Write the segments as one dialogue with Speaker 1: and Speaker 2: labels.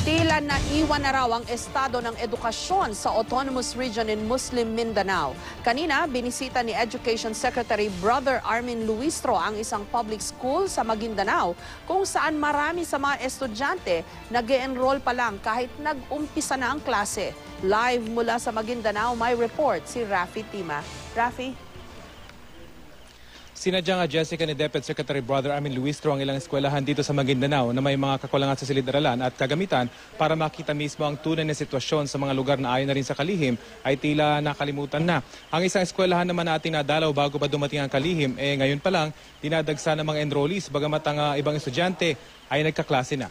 Speaker 1: Tila naiwan na raw ang estado ng edukasyon sa Autonomous Region in Muslim Mindanao. Kanina, binisita ni Education Secretary Brother Armin Luistro ang isang public school sa Maguindanao kung saan marami sa mga estudyante nag-e-enroll pa lang kahit nag-umpisa na ang klase. Live mula sa Maguindanao, may report si Rafi Tima. Rafi?
Speaker 2: Sinadya nga Jessica ni DepEd Secretary Brother Armin Luistro ang ilang eskwelahan dito sa Maguindanao na may mga kakulangan sa silid-aralan at kagamitan para makita mismo ang tunay na sitwasyon sa mga lugar na ayon na rin sa kalihim ay tila nakalimutan na. Ang isang eskwelahan naman na ating nadalaw bago pa dumating ang kalihim, ngayon pa lang dinadagsa ng mga enrollees bagamat ang ibang estudyante ay nagkaklase na.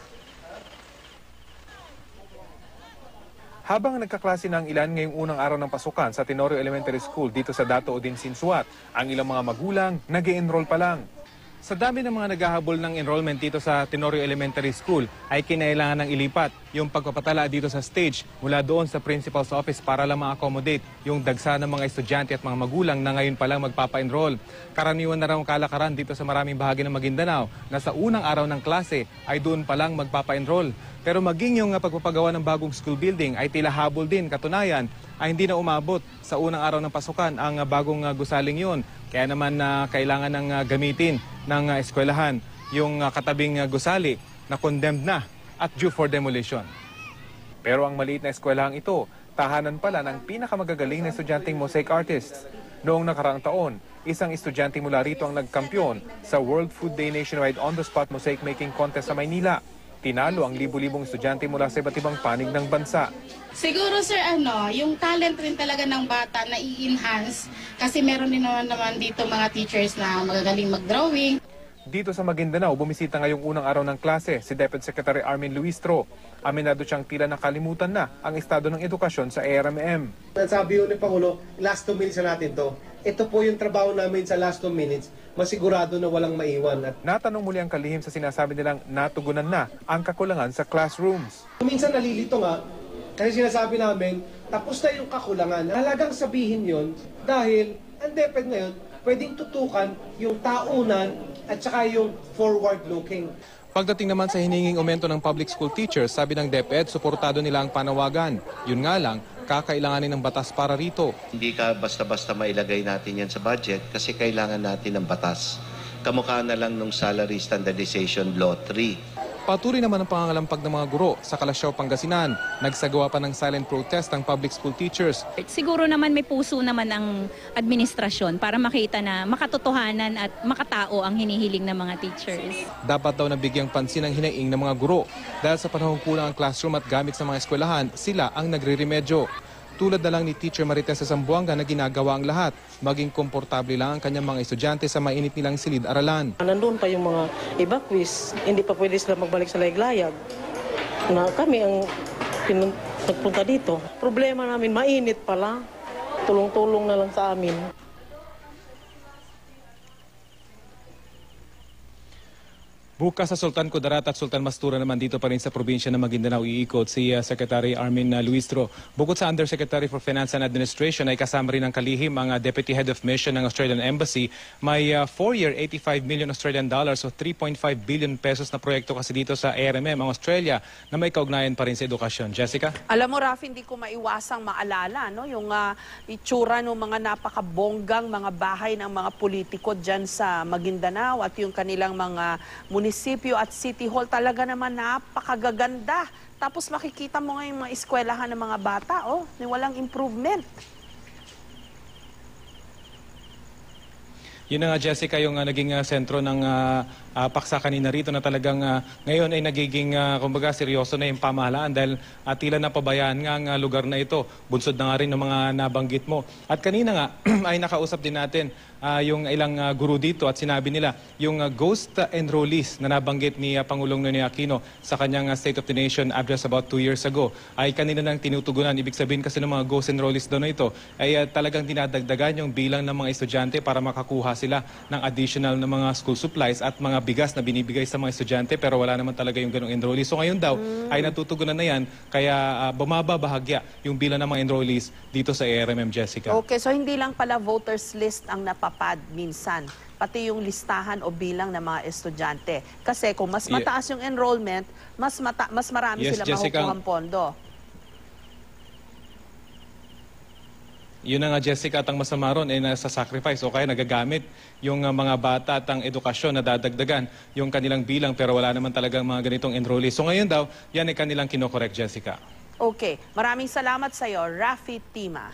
Speaker 2: Habang nagkaklase ng ilan ngayong unang araw ng pasukan sa Tenorio Elementary School dito sa Dato Odin Sinsuat, ang ilang mga magulang nag-e-enroll pa lang. Sa dami ng mga naghahabol ng enrollment dito sa Tenorio Elementary School ay kinailangan ng ilipat yung pagpapatala dito sa stage mula doon sa principal's office para lang ma-accommodate yung dagsa ng mga estudyante at mga magulang na ngayon pa lang magpapa-enroll. Karaniwan na raw kalakaran dito sa maraming bahagi ng Maguindanao na sa unang araw ng klase ay doon pa lang magpapa-enroll. Pero maging yung pagpapagawa ng bagong school building ay tila habol din. Katunayan ay hindi na umabot sa unang araw ng pasukan ang bagong gusaling yun. Kaya naman kailangan ng gamitin ng eskwelahan yung katabing gusali na condemned na at due for demolition. Pero ang maliit na eskwelahang ito, tahanan pala ng pinakamagagaling na estudyanteng mosaic artists. Noong nakaraang taon, isang estudyante mula rito ang nagkampiyon sa World Food Day Nationwide On-the-Spot Mosaic Making Contest sa Maynila. Tinalo ang libu-libong estudyante mula sa iba't ibang panig ng bansa.
Speaker 3: Siguro sir, yung talent rin talaga ng bata na i-enhance kasi meron din naman dito mga teachers na magagaling mag-drawing.
Speaker 2: Dito sa Maguindanao, bumisita ngayong unang araw ng klase si DepEd Secretary Armin Luistro. Aminado siyang tila nakalimutan na ang estado ng edukasyon sa ARMM.
Speaker 4: Sabi yun ni Pangulo, last 2 minutes na natin to. Ito po yung trabaho namin sa last 2 minutes, masigurado na walang maiwan. At
Speaker 2: natanong muli ang kalihim sa sinasabi nilang natugunan na ang kakulangan sa classrooms.
Speaker 4: minsan nalilito nga, kasi sinasabi namin, tapos na yung kakulangan. Halagang sabihin yon dahil ang DepEd ngayon, pwedeng tutukan yung taunan at saka yung forward-looking.
Speaker 2: Pagdating naman sa hininging aumento ng public school teachers, sabi ng DepEd, suportado nila ang panawagan. Yun nga lang, kakailanganin ng batas para rito.
Speaker 5: Hindi ka basta-basta mailagay natin yan sa budget kasi kailangan natin ng batas. Kamukha na lang nung Salary Standardization Law 3.
Speaker 2: Patuloy naman ang pangangalampag ng mga guro sa Kalasyaw, Pangasinan. Nagsagawa pa ng silent protest ang public school teachers.
Speaker 6: Siguro naman may puso naman ang administrasyon para makita na makatotohanan at makatao ang hinihiling ng mga teachers.
Speaker 2: Dapat daw nabigyang pansin ang hinaing ng mga guro. Dahil sa panahong kulang ang classroom at gamit sa mga eskwelahan, sila ang nagre-remedyo. Tulad na lang ni Teacher Marites sa Zamboanga na ginagawa ang lahat, maging komportable lang ang kanyang mga estudyante sa mainit nilang silid-aralan.
Speaker 7: Nandun pa yung mga evacuees, hindi pa pwede sila magbalik sa layag-layag. Na kami ang nagpunta dito. Problema namin, mainit pala. Tulong-tulong na lang sa amin.
Speaker 2: Bukas sa Sultan Kudarat at Sultan Mastura naman dito pa rin sa probinsya ng Maguindanao iikot si Secretary Armin Luistro. Bukod sa Undersecretary for Finance and Administration ay kasama rin ng kalihim ang Deputy Head of Mission ng Australian Embassy. May 4-year 85 million Australian dollars o 3.5 billion pesos na proyekto kasi dito sa ARMM, ang Australia, na may kaugnayan pa rin sa edukasyon. Jessica?
Speaker 1: Alam mo, Rafi, hindi ko maiwasang maalala yung itsura ng mga napakabonggang mga bahay ng mga politiko dyan sa Maguindanao at yung kanilang mga munisipyo at City Hall. Talaga naman napakagaganda. Tapos makikita mo ngayon mga eskwelahan ng mga bata, walang improvement.
Speaker 2: Yun na nga, Jessica, yung naging sentro ng paksa kanina rito na talagang ngayon ay nagiging kumbaga seryoso na yung pamahalaan dahil tila napabayaan nga ang lugar na ito. Bunsod na nga rin ng mga nabanggit mo. At kanina nga ay nakausap din natin yung ilang guru dito at sinabi nila yung ghost enrollees na nabanggit ni Pangulong Noynoy Aquino sa kanyang State of the Nation address about 2 years ago ay kanina nang tinutugunan. Ibig sabihin kasi ng mga ghost enrollees doon na ito ay talagang dinadagdagan yung bilang ng mga estudyante para makakuha sila ng additional na mga school supplies at mga bigas na binibigay sa mga estudyante pero wala naman talaga yung ganong enrollees. So ngayon daw ay natutugunan na yan kaya bumaba bahagya yung bilang ng mga enrollees dito sa ARMM, Jessica.
Speaker 1: Okay, so hindi lang pala voters list ang napapad minsan. pati yung listahan o bilang ng mga estudyante. Kasi kung mas mataas yung enrollment, mas marami
Speaker 2: Yes,
Speaker 1: sila
Speaker 2: Jessica.
Speaker 1: makukuhang pondo.
Speaker 2: Yun na nga, Jessica, at ang masama ron ay nasa sacrifice o kaya nagagamit yung mga bata at ang edukasyon na dadagdagan yung kanilang bilang pero wala naman talagang mga ganitong enrollees. So ngayon daw, yan ay kanilang kinokorek, Jessica.
Speaker 1: Okay, maraming salamat sa iyo, Rafi Tima.